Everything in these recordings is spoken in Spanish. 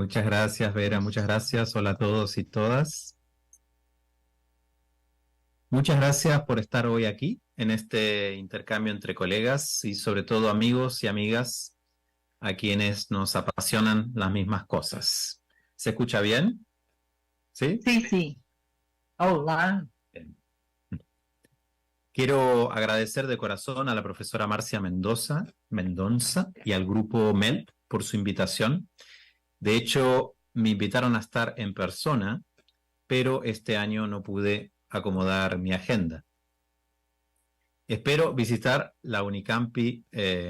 Muchas gracias, Vera, muchas gracias. Hola a todos y todas. Muchas gracias por estar hoy aquí en este intercambio entre colegas y sobre todo amigos y amigas a quienes nos apasionan las mismas cosas. ¿Se escucha bien? ¿Sí? Sí, sí. Olá. Bien. Quiero agradecer de corazón a la profesora Marcia Mendonza y al grupo MELP por su invitación. De hecho, me invitaron a estar en persona, pero este año no pude acomodar mi agenda. Espero visitar la Unicampi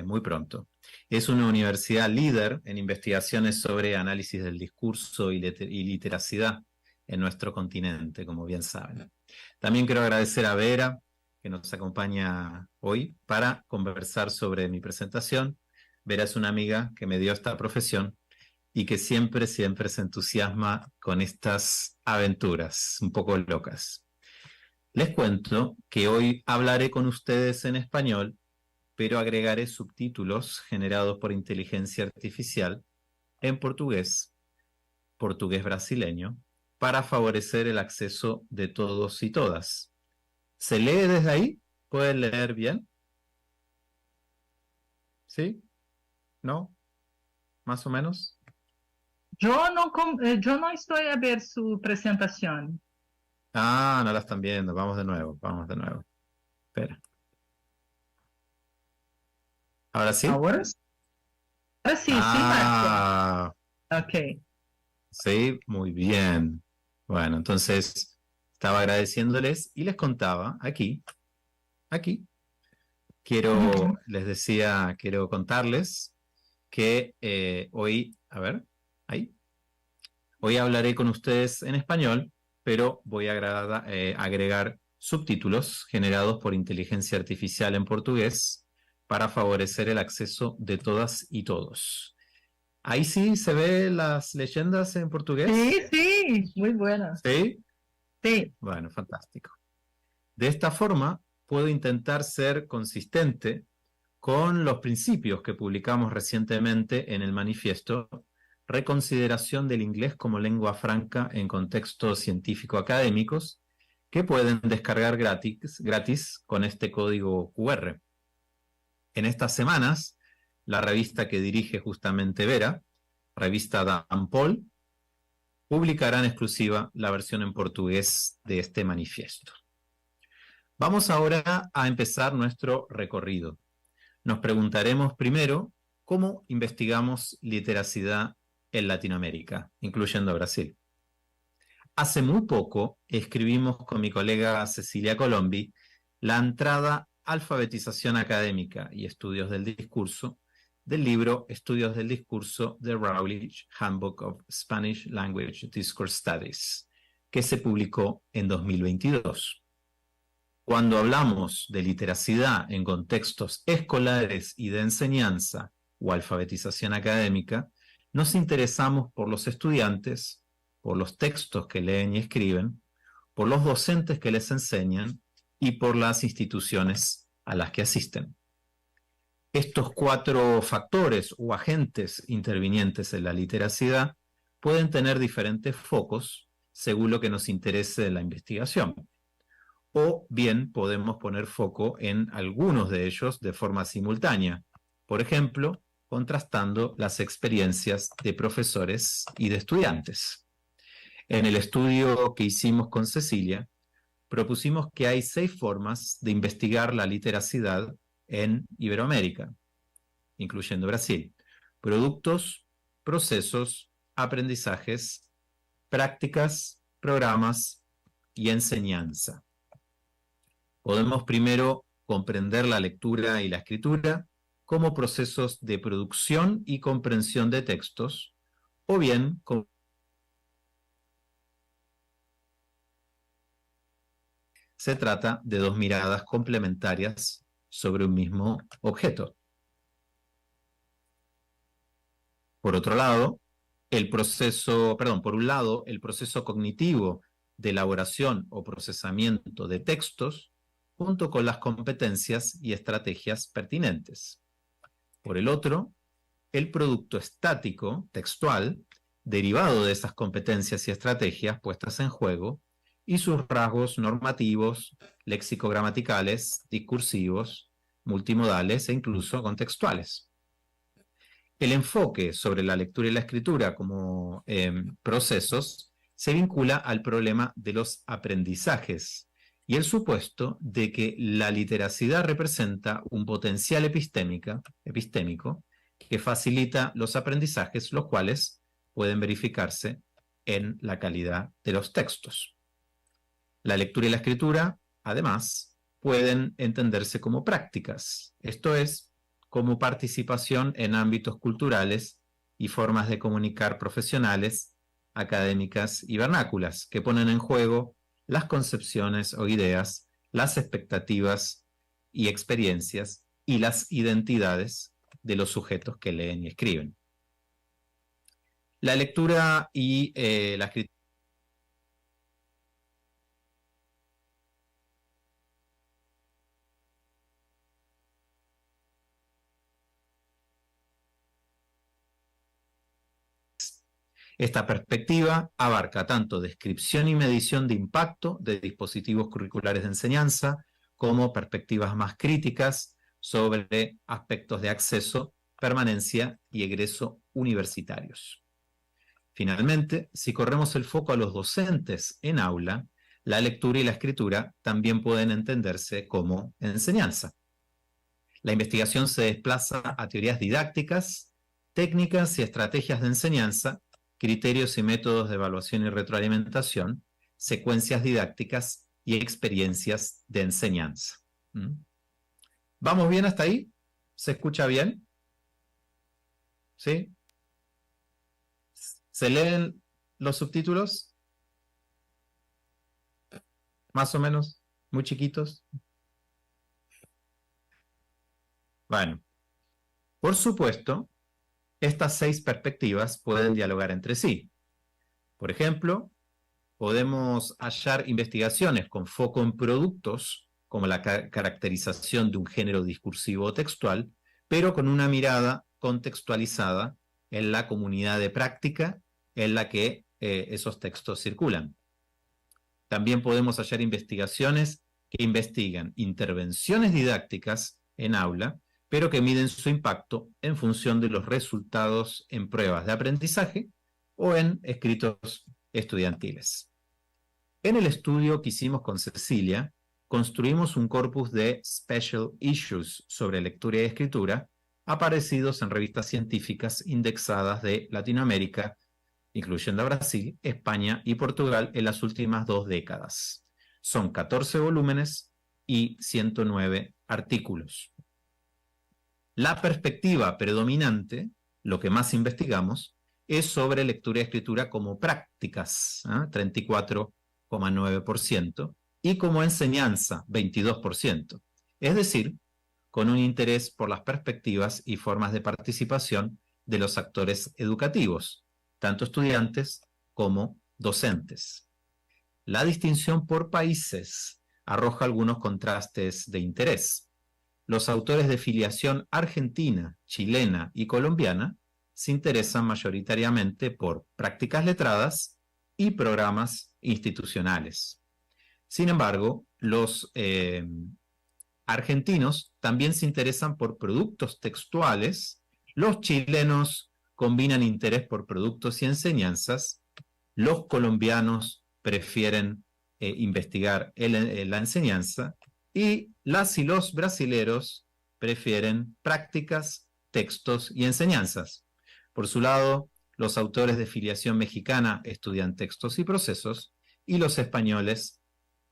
muy pronto. Es una universidad líder en investigaciones sobre análisis del discurso y literacidad en nuestro continente, como bien saben. También quiero agradecer a Vera, que nos acompaña hoy para conversar sobre mi presentación. Vera es una amiga que me dio esta profesión y que siempre se entusiasma con estas aventuras un poco locas. Les cuento que hoy hablaré con ustedes en español, pero agregaré subtítulos generados por inteligencia artificial en portugués, portugués brasileño, para favorecer el acceso de todos y todas. ¿Se lee desde ahí? ¿Pueden leer bien? ¿Sí? ¿No? ¿Más o menos? Eu não estou a ver sua apresentação. Ah, no la están viendo. Vamos de nuevo, vamos de nuevo. Espera. ¿Ahora sí? Agora? Ah, sim, Marcia. Ah, Ok. sí, muy bien. Bueno, entonces estaba agradeciéndoles y les contaba aquí, Uhum. les decía, quiero contarles que hoy, a ver, ahí, hoy hablaré con ustedes en español, pero voy a agregar subtítulos generados por inteligencia artificial en portugués para favorecer el acceso de todas y todos. Ahí sí se ve las leyendas en portugués. Sim, muito buena. ¿Sí? Sim. Bueno, fantástico. De esta forma, puedo intentar ser consistente con los principios que publicamos recientemente en el manifiesto Reconsideración del inglés como lengua franca en contextos científico-académicos, que pueden descargar gratis con este código QR. En estas semanas, la revista que dirige justamente Vera, revista Dan Paul, publicará en exclusiva la versión en portugués de este manifiesto. Vamos ahora a empezar nuestro recorrido. Nos preguntaremos primero cómo investigamos literacidad en Latinoamérica, incluyendo Brasil. Hace muy poco escribimos con mi colega Cecilia Colombi la entrada Alfabetización Académica y Estudios del Discurso del libro Estudios del Discurso de Routledge Handbook of Spanish Language Discourse Studies, que se publicó en 2022. Cuando hablamos de literacidad en contextos escolares y de enseñanza o alfabetización académica, nos interesamos por los estudiantes, por los textos que leen y escriben, por los docentes que les enseñan y por las instituciones a las que asisten. Estos cuatro factores o agentes intervinientes en la literacidad pueden tener diferentes focos según lo que nos interese de la investigación. O bien podemos poner foco en algunos de ellos de forma simultánea, por ejemplo, contrastando las experiencias de profesores y de estudiantes. En el estudio que hicimos con Cecilia, propusimos que hay 6 formas de investigar la literacidad en Iberoamérica, incluyendo Brasil: productos, procesos, aprendizajes, prácticas, programas y enseñanza. Podemos primero comprender la lectura y la escritura como procesos de producción y comprensión de textos, o bien como se trata de dos miradas complementarias sobre un mismo objeto. Por otro lado, por un lado, el proceso cognitivo de elaboración o procesamiento de textos, junto con las competencias y estrategias pertinentes. Por el otro, el producto estático, textual, derivado de esas competencias y estrategias puestas en juego, y sus rasgos normativos, léxico-gramaticales, discursivos, multimodales e incluso contextuales. El enfoque sobre la lectura y la escritura como procesos se vincula al problema de los aprendizajes y el supuesto de que la literacidad representa un potencial epistémico que facilita los aprendizajes, los cuales pueden verificarse en la calidad de los textos. La lectura y la escritura, además, pueden entenderse como prácticas, esto es, como participación en ámbitos culturales y formas de comunicar profesionales, académicas y vernáculas, que ponen en juego las concepciones o ideas, las expectativas y experiencias y las identidades de los sujetos que leen y escriben. La lectura y la escritura Esta perspectiva abarca tanto descripción y medición de impacto de dispositivos curriculares de enseñanza, como perspectivas más críticas sobre aspectos de acceso, permanencia y egreso universitarios. Finalmente, si corremos el foco a los docentes en aula, la lectura y la escritura también pueden entenderse como enseñanza. La investigación se desplaza a teorías didácticas, técnicas y estrategias de enseñanza, criterios y métodos de evaluación y retroalimentación, secuencias didácticas y experiencias de enseñanza. ¿Vamos bien hasta ahí? ¿Se escucha bien? ¿Sí? ¿Se leen los subtítulos? ¿Más o menos? ¿Muy chiquitos? Bueno, por supuesto, estas 6 perspectivas pueden dialogar entre sí. Por ejemplo, podemos hallar investigaciones con foco en productos, como la caracterización de un género discursivo o textual, pero con una mirada contextualizada en la comunidad de práctica en la que esos textos circulan. También podemos hallar investigaciones que investigan intervenciones didácticas en aula, pero que miden su impacto en función de los resultados en pruebas de aprendizaje o en escritos estudiantiles. En el estudio que hicimos con Cecilia, construimos un corpus de special issues sobre lectura y escritura, aparecidos en revistas científicas indexadas de Latinoamérica, incluyendo a Brasil, España y Portugal en las últimas 2 décadas. Son 14 volúmenes y 109 artículos. La perspectiva predominante, lo que más investigamos, es sobre lectura y escritura como prácticas, 34,9%, y como enseñanza, 22%. Es decir, con un interés por las perspectivas y formas de participación de los actores educativos, tanto estudiantes como docentes. La distinción por países arroja algunos contrastes de interés. Los autores de filiación argentina, chilena y colombiana se interesan mayoritariamente por prácticas letradas y programas institucionales. Sin embargo, los argentinos también se interesan por productos textuales, los chilenos combinan interés por productos y enseñanzas, los colombianos prefieren investigar la enseñanza, y las y los brasileros prefieren prácticas, textos y enseñanzas. Por su lado, los autores de filiación mexicana estudian textos y procesos, y los españoles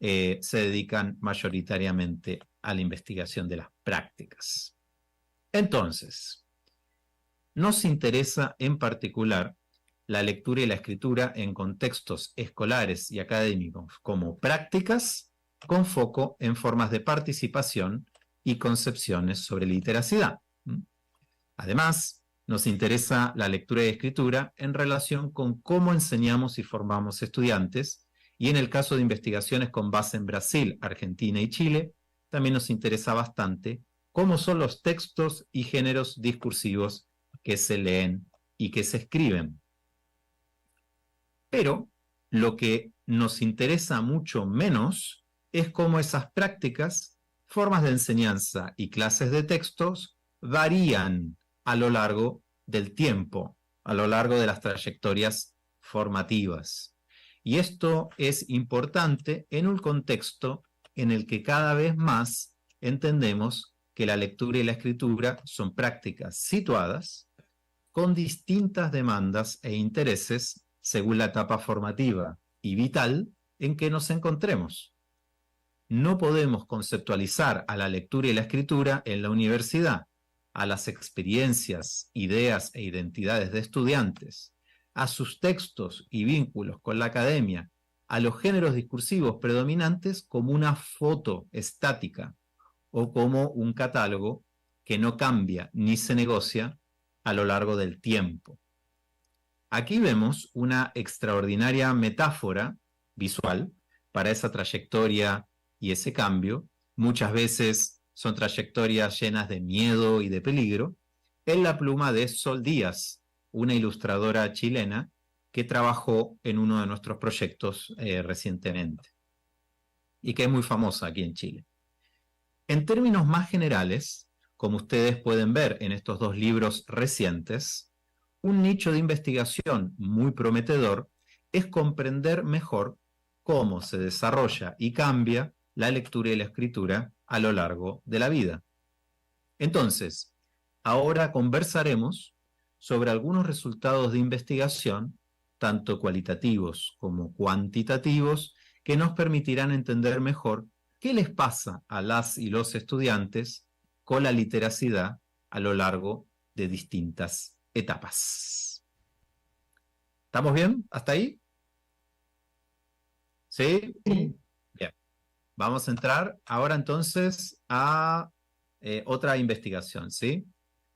se dedican mayoritariamente a la investigación de las prácticas. Entonces, nos interesa en particular la lectura y la escritura en contextos escolares y académicos como prácticas, con foco en formas de participación y concepciones sobre literacidad. Además, nos interesa la lectura y escritura en relación con cómo enseñamos y formamos estudiantes, y en el caso de investigaciones con base en Brasil, Argentina y Chile, también nos interesa bastante cómo son los textos y géneros discursivos que se leen y que se escriben. Pero lo que nos interesa mucho menos es cómo esas prácticas, formas de enseñanza y clases de textos varían a lo largo del tiempo, a lo largo de las trayectorias formativas. Y esto es importante en un contexto en el que cada vez más entendemos que la lectura y la escritura son prácticas situadas con distintas demandas e intereses según la etapa formativa y vital en que nos encontremos. No podemos conceptualizar a la lectura y la escritura en la universidad, a las experiencias, ideas e identidades de estudiantes, a sus textos y vínculos con la academia, a los géneros discursivos predominantes como una foto estática o como un catálogo que no cambia ni se negocia a lo largo del tiempo. Aquí vemos una extraordinaria metáfora visual para esa trayectoria y ese cambio. Muchas veces son trayectorias llenas de miedo y de peligro, en la pluma de Sol Díaz, una ilustradora chilena que trabajó en uno de nuestros proyectos recientemente y que es muy famosa aquí en Chile. En términos más generales, como ustedes pueden ver en estos dos libros recientes, un nicho de investigación muy prometedor es comprender mejor cómo se desarrolla y cambia la lectura y la escritura a lo largo de la vida. Entonces, ahora conversaremos sobre algunos resultados de investigación, tanto cualitativos como cuantitativos, que nos permitirán entender mejor qué les pasa a las y los estudiantes con la literacidad a lo largo de distintas etapas. ¿Estamos bien? ¿Hasta ahí? ¿Sí? Sí. Bien. Vamos a entrar ahora entonces a otra investigación, ¿sí?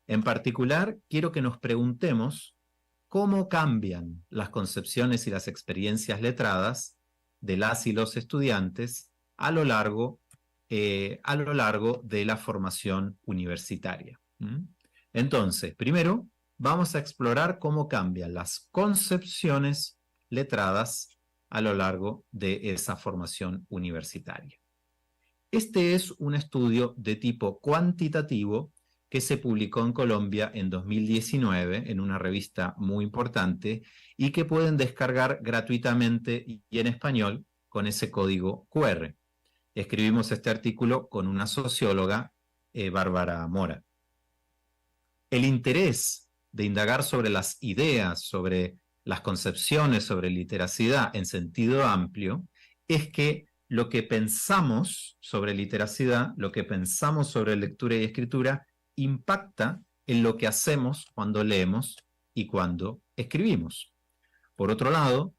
En particular, quiero que nos preguntemos cómo cambian las concepciones y las experiencias letradas de las y los estudiantes a lo largo de la formación universitaria. Entonces, primero, vamos a explorar cómo cambian las concepciones letradas a lo largo de esa formación universitaria. Este es un estudio de tipo cuantitativo que se publicó en Colombia en 2019 en una revista muy importante y que pueden descargar gratuitamente y en español con ese código QR. Escribimos este artículo con una socióloga, Bárbara Mora. El interés de indagar sobre las ideas, sobre las concepciones, sobre literacidad en sentido amplio, es que lo que pensamos sobre literacidad, lo que pensamos sobre lectura y escritura, impacta en lo que hacemos cuando leemos y cuando escribimos. Por otro lado,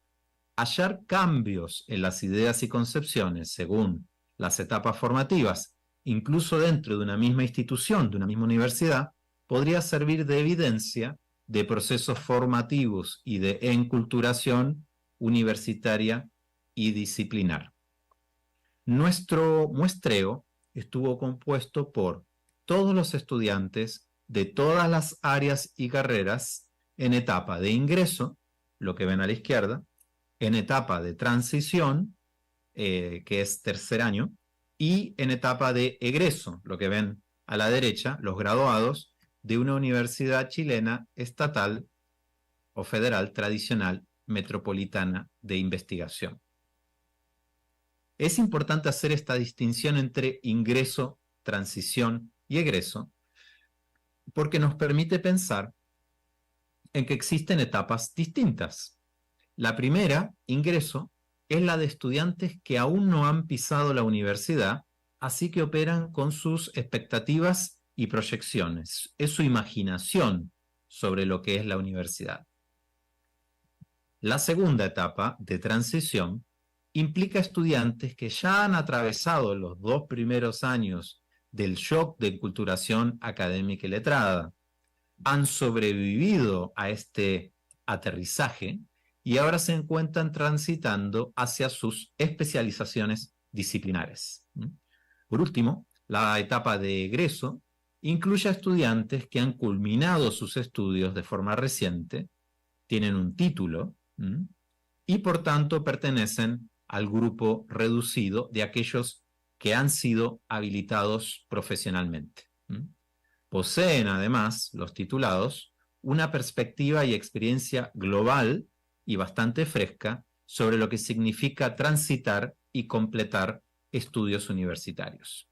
hallar cambios en las ideas y concepciones según las etapas formativas, incluso dentro de una misma institución, de una misma universidad, podría servir de evidencia de procesos formativos y de enculturación universitaria y disciplinar. Nuestro muestreo estuvo compuesto por todos los estudiantes de todas las áreas y carreras en etapa de ingreso, lo que ven a la izquierda, en etapa de transición, que es tercer año, y en etapa de egreso, lo que ven a la derecha, los graduados de una universidad chilena estatal o federal tradicional metropolitana de investigación. Es importante hacer esta distinción entre ingreso, transición y egreso, porque nos permite pensar en que existen etapas distintas. La primera, ingreso, es la de estudiantes que aún no han pisado la universidad, así que operan con sus expectativas y proyecciones. Es su imaginación sobre lo que es la universidad. La segunda etapa, de transición, implica estudiantes que ya han atravesado los 2 primeros años del shock de enculturación académica y letrada, han sobrevivido a este aterrizaje y ahora se encuentran transitando hacia sus especializaciones disciplinares. Por último, la etapa de egreso incluye a estudiantes que han culminado sus estudios de forma reciente, tienen un título, y por tanto pertenecen al grupo reducido de aquellos que han sido habilitados profesionalmente. Poseen además los titulados una perspectiva y experiencia global y bastante fresca sobre lo que significa transitar y completar estudios universitarios.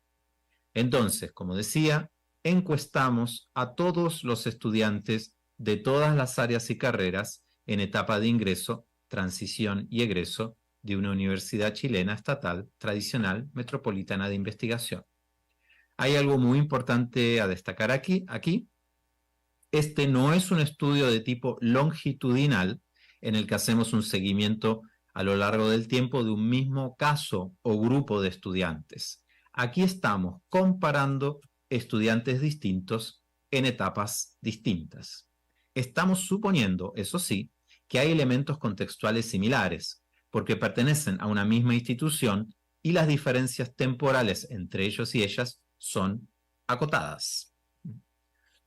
Entonces, como decía, encuestamos a todos los estudiantes de todas las áreas y carreras en etapa de ingreso, transición y egreso de una universidad chilena estatal tradicional metropolitana de investigación. Hay algo muy importante a destacar aquí. Este no es un estudio de tipo longitudinal en el que hacemos un seguimiento a lo largo del tiempo de un mismo caso o grupo de estudiantes. Aquí estamos comparando estudiantes distintos en etapas distintas. Estamos suponiendo, eso sí, que hay elementos contextuales similares, porque pertenecen a una misma institución y las diferencias temporales entre ellos y ellas son acotadas.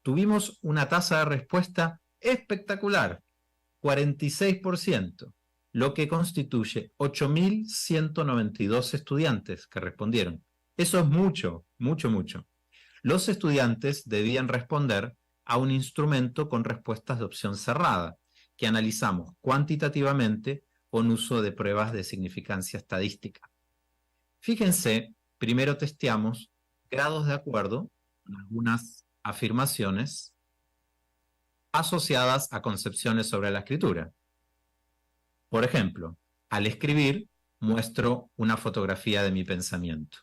Tuvimos una tasa de respuesta espectacular, 46%, lo que constituye 8.192 estudiantes que respondieron. Eso es mucho, mucho, mucho. Los estudiantes debían responder a un instrumento con respuestas de opción cerrada, que analizamos cuantitativamente con uso de pruebas de significancia estadística. Fíjense, primero testeamos grados de acuerdo con algunas afirmaciones asociadas a concepciones sobre la escritura. Por ejemplo, al escribir muestro una fotografía de mi pensamiento.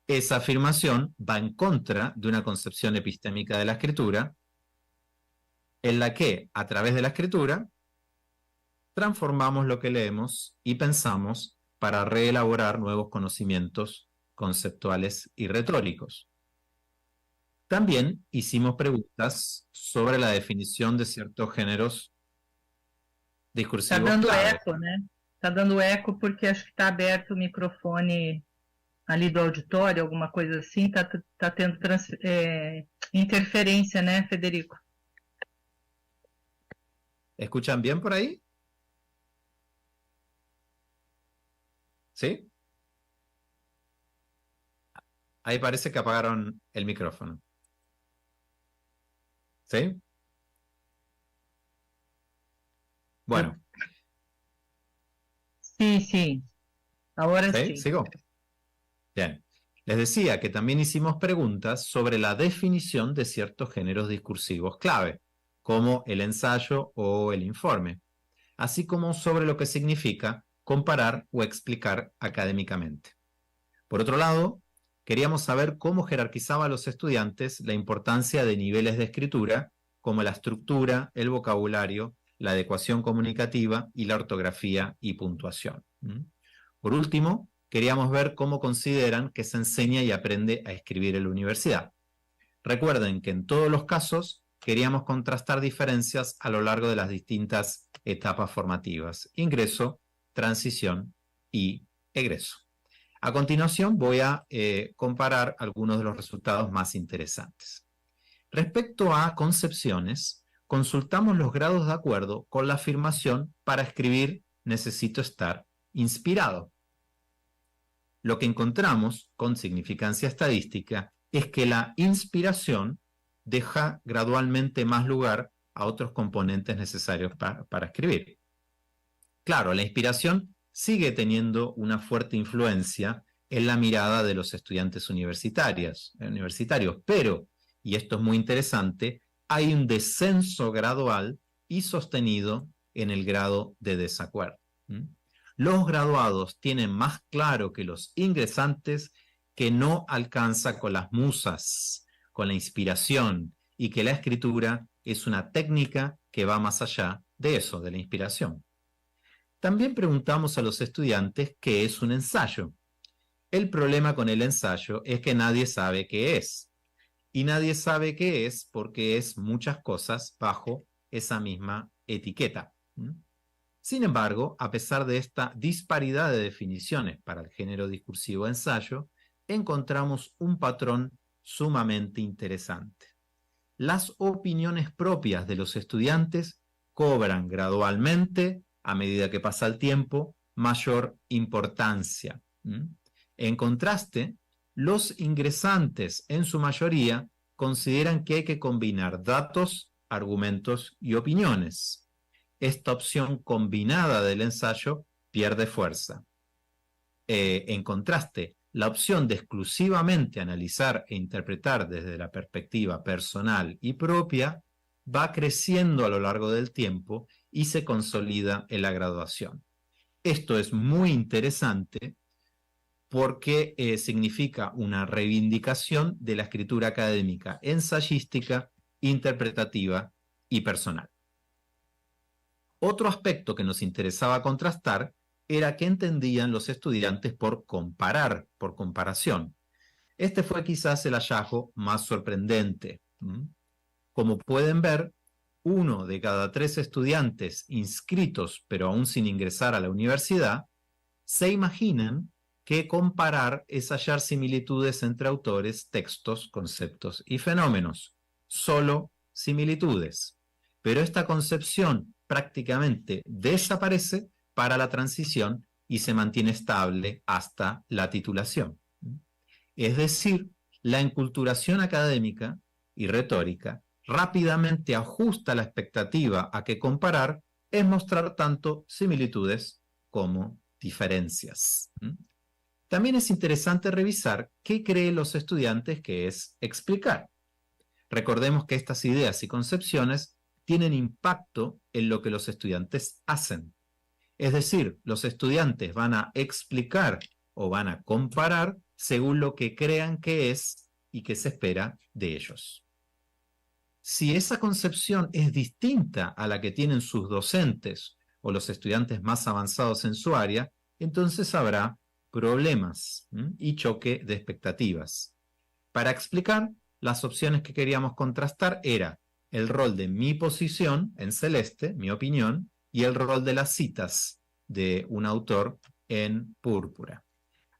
Esa afirmación va en contra de una concepción epistémica de la escritura, en la que, a través de la escritura, transformamos lo que leemos y pensamos para reelaborar nuevos conocimientos conceptuales y retóricos. También hicimos preguntas sobre la definición de ciertos géneros discursivos. Está dando clave. eco, né? Está dando eco porque acho que está aberto o microfone ali do auditório, alguma coisa assim. Está tendo interferência, né, Federico? ¿Escuchan bien por ahí? ¿Sí? Ahí parece que apagaron el micrófono. ¿Sí? Bueno. Sí, sí. Ahora ¿Sí? sí. ¿Sigo? Bien. Les decía que también hicimos preguntas sobre la definición de ciertos géneros discursivos clave, como el ensayo o el informe, así como sobre lo que significa comparar o explicar académicamente. Por otro lado, queríamos saber cómo jerarquizaba a los estudiantes la importancia de niveles de escritura, como la estructura, el vocabulario, la adecuación comunicativa y la ortografía y puntuación. Por último, queríamos ver cómo consideran que se enseña y aprende a escribir en la universidad. Recuerden que en todos los casos queríamos contrastar diferencias a lo largo de las distintas etapas formativas: ingreso, transición y egreso. A continuación voy a comparar algunos de los resultados más interesantes. Respecto a concepciones, consultamos los grados de acuerdo con la afirmación para escribir necesito estar inspirado. Lo que encontramos con significancia estadística es que la inspiración deja gradualmente más lugar a otros componentes necesarios para escribir. Claro, la inspiración sigue teniendo una fuerte influencia en la mirada de los estudiantes universitarios, pero, y esto es muy interesante, hay un descenso gradual y sostenido en el grado de desacuerdo. Los graduados tienen más claro que los ingresantes que no alcanza con las musas, con la inspiración, y que la escritura es una técnica que va más allá de eso, de la inspiración. También preguntamos a los estudiantes qué es un ensayo. El problema con el ensayo es que nadie sabe qué es. Y nadie sabe qué es porque es muchas cosas bajo esa misma etiqueta. Sin embargo, a pesar de esta disparidad de definiciones para el género discursivo ensayo, encontramos un patrón sumamente interesante. Las opiniones propias de los estudiantes cobran gradualmente A medida que pasa el tiempo, mayor importancia. En contraste, los ingresantes, en su mayoría, consideran que hay que combinar datos, argumentos y opiniones. Esta opción combinada del ensayo pierde fuerza. En contraste, la opción de exclusivamente analizar e interpretar desde la perspectiva personal y propia va creciendo a lo largo del tiempo y se consolida en la graduación. Esto es muy interesante porque significa una reivindicación de la escritura académica, ensayística, interpretativa y personal. Otro aspecto que nos interesaba contrastar era qué entendían los estudiantes por comparar, por comparación. Este fue quizás el hallazgo más sorprendente. Como pueden ver, 1 de cada 3 estudiantes inscritos, pero aún sin ingresar a la universidad, se imaginan que comparar es hallar similitudes entre autores, textos, conceptos y fenómenos. Solo similitudes. Pero esta concepción prácticamente desaparece para la transición y se mantiene estable hasta la titulación. Es decir, la enculturación académica y retórica rápidamente ajusta la expectativa a que comparar es mostrar tanto similitudes como diferencias. También es interesante revisar qué creen los estudiantes que es explicar. Recordemos que estas ideas y concepciones tienen impacto en lo que los estudiantes hacen. Es decir, los estudiantes van a explicar o van a comparar según lo que crean que es y que se espera de ellos. Si esa concepción es distinta a la que tienen sus docentes o los estudiantes más avanzados en su área, entonces habrá problemas y choque de expectativas. Para explicar, las opciones que queríamos contrastar era el rol de mi posición en celeste, mi opinión, y el rol de las citas de un autor en púrpura.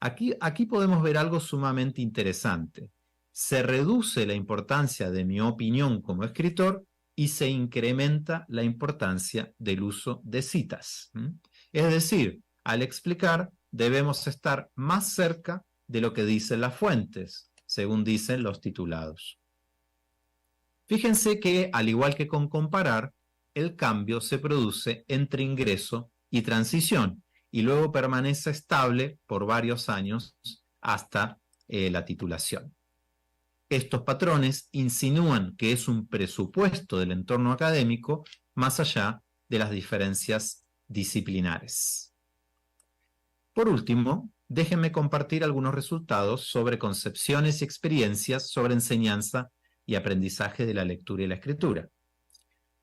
Aquí podemos ver algo sumamente interesante. Se reduce la importancia de mi opinión como escritor y se incrementa la importancia del uso de citas. Es decir, al explicar, debemos estar más cerca de lo que dicen las fuentes, según dicen los titulados. Fíjense que, al igual que con comparar, el cambio se produce entre ingreso y transición y luego permanece estable por varios años hasta la titulación. Estos patrones insinúan que es un presupuesto del entorno académico más allá de las diferencias disciplinares. Por último, déjenme compartir algunos resultados sobre concepciones y experiencias sobre enseñanza y aprendizaje de la lectura y la escritura.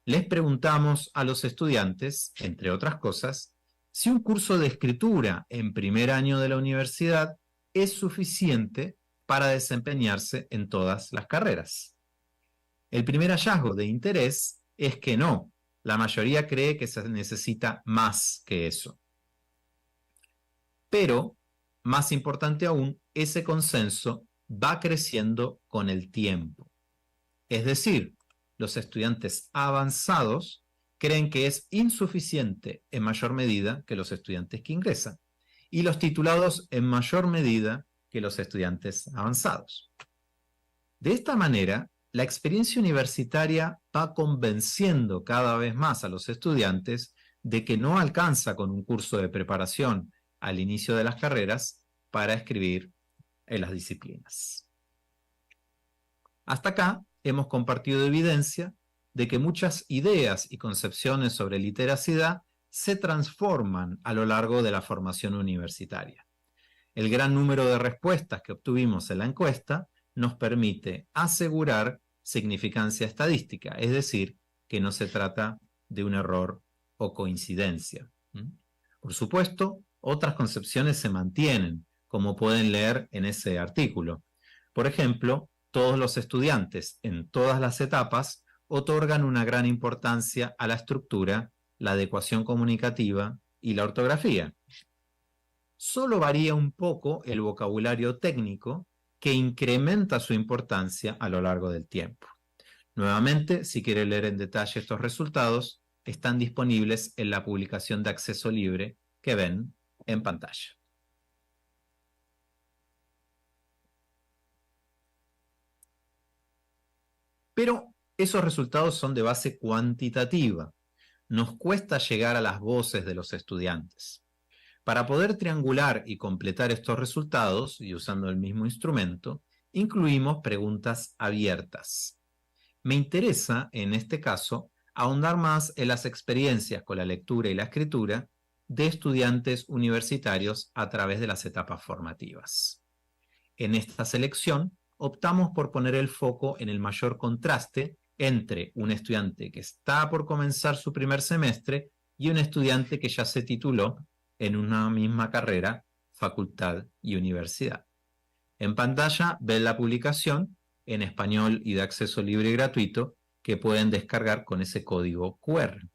Les preguntamos a los estudiantes, entre otras cosas, si un curso de escritura en primer año de la universidad es suficiente para desempeñarse en todas las carreras. El primer hallazgo de interés es que no, la mayoría cree que se necesita más que eso. Pero, más importante aún, ese consenso va creciendo con el tiempo. Es decir, los estudiantes avanzados creen que es insuficiente en mayor medida que los estudiantes que ingresan, y los titulados en mayor medida que los estudiantes avanzados. De esta manera, la experiencia universitaria va convenciendo cada vez más a los estudiantes de que no alcanza con un curso de preparación al inicio de las carreras para escribir en las disciplinas. Hasta acá hemos compartido evidencia de que muchas ideas y concepciones sobre literacidad se transforman a lo largo de la formación universitaria. El gran número de respuestas que obtuvimos en la encuesta nos permite asegurar significancia estadística, es decir, que no se trata de un error o coincidencia. Por supuesto, otras concepciones se mantienen, como pueden leer en ese artículo. Por ejemplo, todos los estudiantes en todas las etapas otorgan una gran importancia a la estructura, la adecuación comunicativa y la ortografía. Solo varía un poco el vocabulario técnico que incrementa su importancia a lo largo del tiempo. Nuevamente, si quiere leer en detalle estos resultados, están disponibles en la publicación de acceso libre que ven en pantalla. Pero esos resultados son de base cuantitativa. Nos cuesta llegar a las voces de los estudiantes. Para poder triangular y completar estos resultados, y usando el mismo instrumento, incluimos preguntas abiertas. Me interesa, en este caso, ahondar más en las experiencias con la lectura y la escritura de estudiantes universitarios a través de las etapas formativas. En esta selección, optamos por poner el foco en el mayor contraste entre un estudiante que está por comenzar su primer semestre y un estudiante que ya se tituló en una misma carrera, facultad y universidad. En pantalla ven la publicación en español y de acceso libre y gratuito que pueden descargar con ese código QR.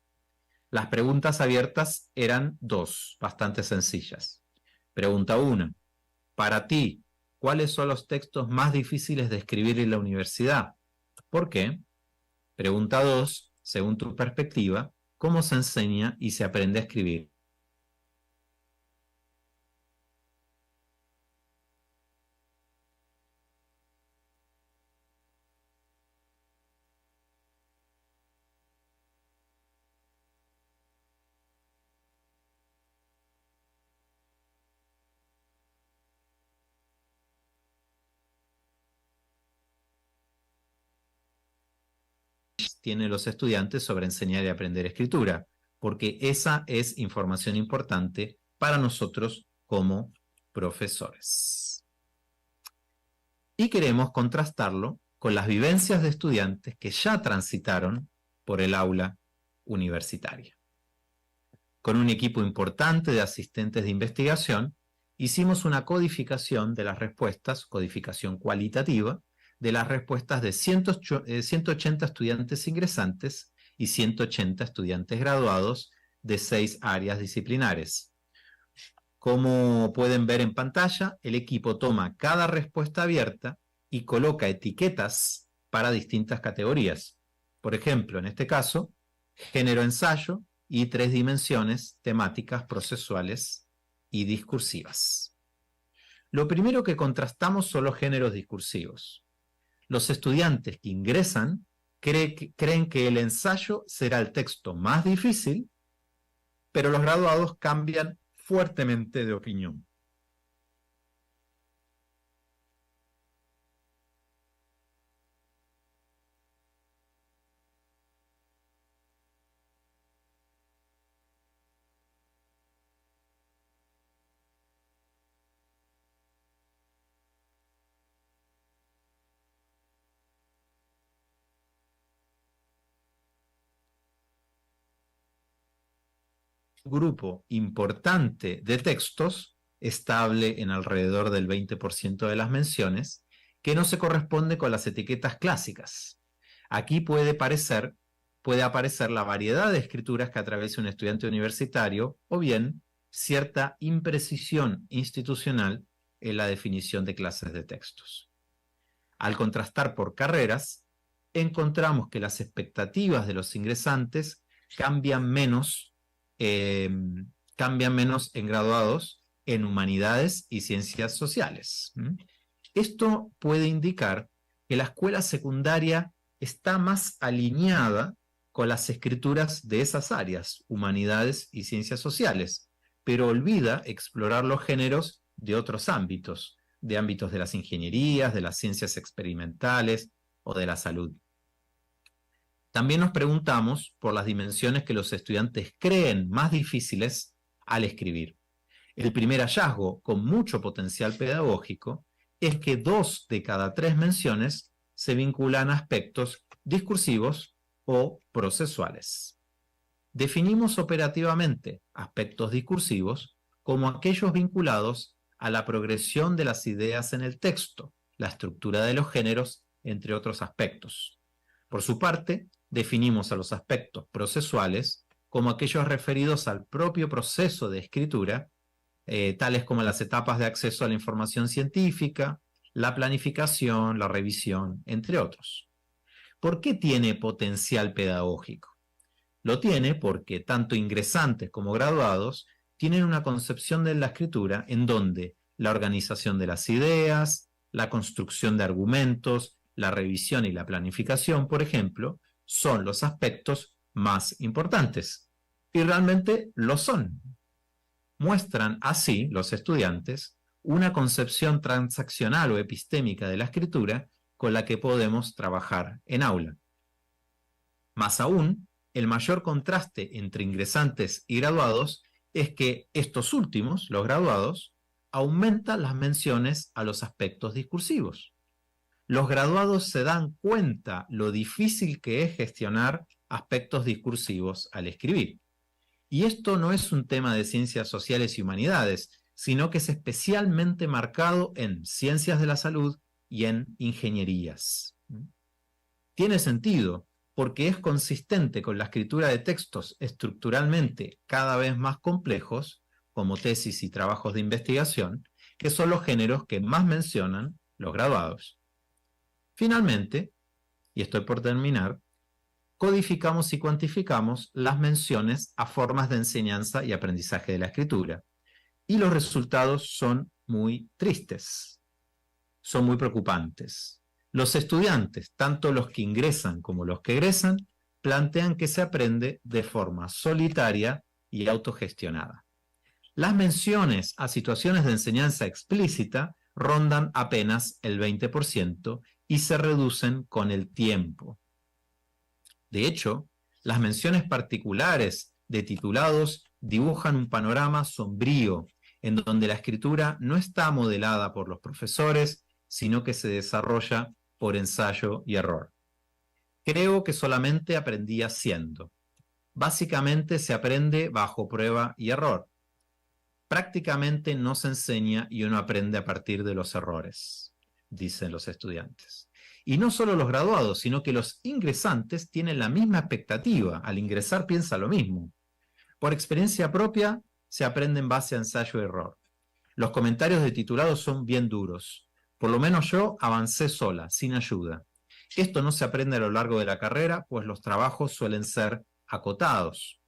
Las preguntas abiertas eran dos, bastante sencillas. Pregunta 1. Para ti, ¿cuáles son los textos más difíciles de escribir en la universidad? ¿Por qué? Pregunta 2. Según tu perspectiva, ¿cómo se enseña y se aprende a escribir? Tienen los estudiantes sobre enseñar y aprender escritura, porque esa es información importante para nosotros como profesores. Y queremos contrastarlo con las vivencias de estudiantes que ya transitaron por el aula universitaria. Con un equipo importante de asistentes de investigación, hicimos una codificación de las respuestas, codificación cualitativa, de las respuestas de 180 estudiantes ingresantes y 180 estudiantes graduados de 6 áreas disciplinares. Como pueden ver en pantalla, el equipo toma cada respuesta abierta y coloca etiquetas para distintas categorías. Por ejemplo, en este caso, género-ensayo y 3 dimensiones temáticas, procesuales y discursivas. Lo primero que contrastamos son los géneros discursivos. Los estudiantes que ingresan creen que el ensayo será el texto más difícil, pero los graduados cambian fuertemente de opinión. Grupo importante de textos, estable en alrededor del 20% de las menciones, que no se corresponde con las etiquetas clásicas. Aquí puede aparecer la variedad de escrituras que atraviesa un estudiante universitario o bien cierta imprecisión institucional en la definición de clases de textos. Al contrastar por carreras, encontramos que las expectativas de los ingresantes cambian menos en graduados en humanidades y ciencias sociales. Esto puede indicar que la escuela secundaria está más alineada con las escrituras de esas áreas, humanidades y ciencias sociales, pero olvida explorar los géneros de otros ámbitos, de ámbitos de las ingenierías, de las ciencias experimentales o de la salud. También nos preguntamos por las dimensiones que los estudiantes creen más difíciles al escribir. El primer hallazgo con mucho potencial pedagógico es que 2 de cada 3 menciones se vinculan a aspectos discursivos o procesuales. Definimos operativamente aspectos discursivos como aquellos vinculados a la progresión de las ideas en el texto, la estructura de los géneros, entre otros aspectos. Por su parte, definimos a los aspectos procesuales como aquellos referidos al propio proceso de escritura, tales como las etapas de acceso a la información científica, la planificación, la revisión, entre otros. ¿Por qué tiene potencial pedagógico? Lo tiene porque tanto ingresantes como graduados tienen una concepción de la escritura en donde la organización de las ideas, la construcción de argumentos, la revisión y la planificación, por ejemplo, son los aspectos más importantes. Y realmente lo son. Muestran así los estudiantes una concepción transaccional o epistémica de la escritura con la que podemos trabajar en aula. Más aún, el mayor contraste entre ingresantes y graduados es que estos últimos, los graduados, aumentan las menciones a los aspectos discursivos. Los graduados se dan cuenta lo difícil que es gestionar aspectos discursivos al escribir. Y esto no es un tema de ciencias sociales y humanidades, sino que es especialmente marcado en ciencias de la salud y en ingenierías. Tiene sentido, porque es consistente con la escritura de textos estructuralmente cada vez más complejos, como tesis y trabajos de investigación, que son los géneros que más mencionan los graduados. Finalmente, y estoy por terminar, codificamos y cuantificamos las menciones a formas de enseñanza y aprendizaje de la escritura. Y los resultados son muy tristes, son muy preocupantes. Los estudiantes, tanto los que ingresan como los que egresan, plantean que se aprende de forma solitaria y autogestionada. Las menciones a situaciones de enseñanza explícita rondan apenas el 20% y se reducen con el tiempo. De hecho, las menciones particulares de titulados dibujan un panorama sombrío en donde la escritura no está modelada por los profesores, sino que se desarrolla por ensayo y error. Creo que solamente aprendí haciendo. Básicamente se aprende bajo prueba y error. Prácticamente no se enseña y uno aprende a partir de los errores, dicen los estudiantes. Y no solo los graduados, sino que los ingresantes tienen la misma expectativa. Al ingresar piensa lo mismo. Por experiencia propia, se aprende en base a ensayo y error. Los comentarios de titulados son bien duros. Por lo menos yo avancé sola, sin ayuda. Esto no se aprende a lo largo de la carrera, pues los trabajos suelen ser acotados.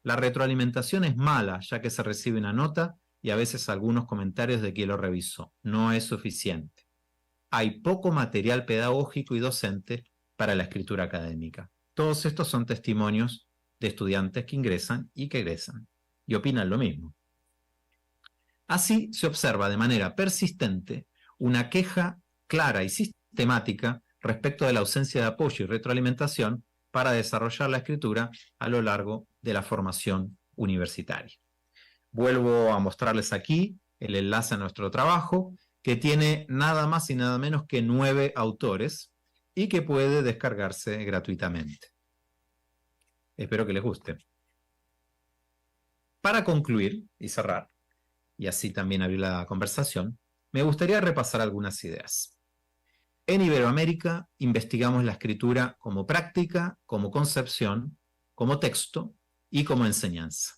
La retroalimentación es mala, ya que se recibe una nota y a veces algunos comentarios de quien lo revisó. No es suficiente. Hay poco material pedagógico y docente para la escritura académica. Todos estos son testimonios de estudiantes que ingresan y que egresan, y opinan lo mismo. Así se observa de manera persistente una queja clara y sistemática respecto de la ausencia de apoyo y retroalimentación para desarrollar la escritura a lo largo de la formación universitaria. Vuelvo a mostrarles aquí el enlace a nuestro trabajo, que tiene nada más y nada menos que 9 autores y que puede descargarse gratuitamente. Espero que les guste. Para concluir y cerrar, y así también abrir la conversación, me gustaría repasar algunas ideas. En Iberoamérica investigamos la escritura como práctica, como concepción, como texto y como enseñanza.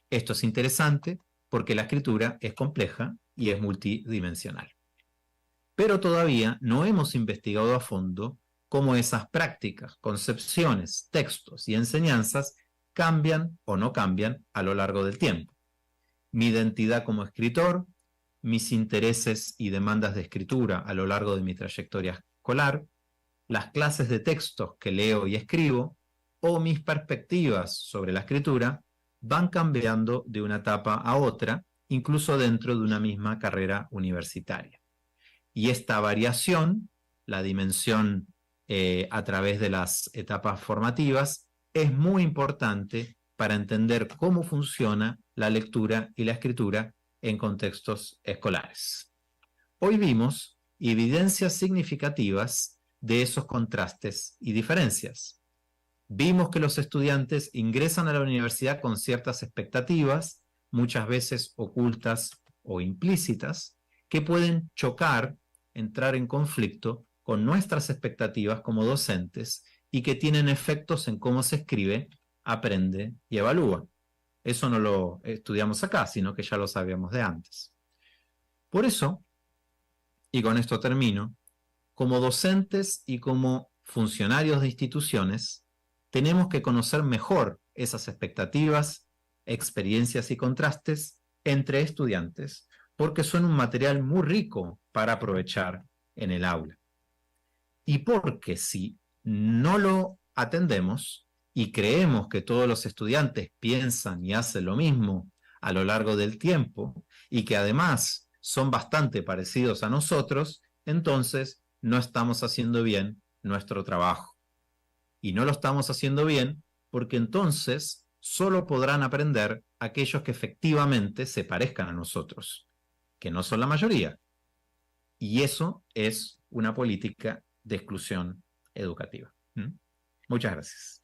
Esto es interesante porque la escritura es compleja y es multidimensional. Pero todavía no hemos investigado a fondo cómo esas prácticas, concepciones, textos y enseñanzas cambian o no cambian a lo largo del tiempo. Mi identidad como escritor, mis intereses y demandas de escritura a lo largo de mi trayectoria escolar, las clases de textos que leo y escribo, o mis perspectivas sobre la escritura, van cambiando de una etapa a otra, incluso dentro de una misma carrera universitaria. Y esta variación, la dimensión a través de las etapas formativas, es muy importante para entender cómo funciona la lectura y la escritura en contextos escolares. Hoy vimos evidencias significativas de esos contrastes y diferencias. Vimos que los estudiantes ingresan a la universidad con ciertas expectativas, muchas veces ocultas o implícitas, que pueden chocar, entrar en conflicto con nuestras expectativas como docentes y que tienen efectos en cómo se escribe, aprende y evalúa. Eso no lo estudiamos acá, sino que ya lo sabíamos de antes. Por eso, y con esto termino, como docentes y como funcionarios de instituciones, tenemos que conocer mejor esas expectativas, experiencias y contrastes entre estudiantes, porque son un material muy rico para aprovechar en el aula. Y porque si no lo atendemos y creemos que todos los estudiantes piensan y hacen lo mismo a lo largo del tiempo y que además son bastante parecidos a nosotros, entonces no estamos haciendo bien nuestro trabajo. Y no lo estamos haciendo bien porque entonces solo podrán aprender aquellos que efectivamente se parezcan a nosotros, que no son la mayoría. Y eso es una política de exclusión educativa. Muchas gracias.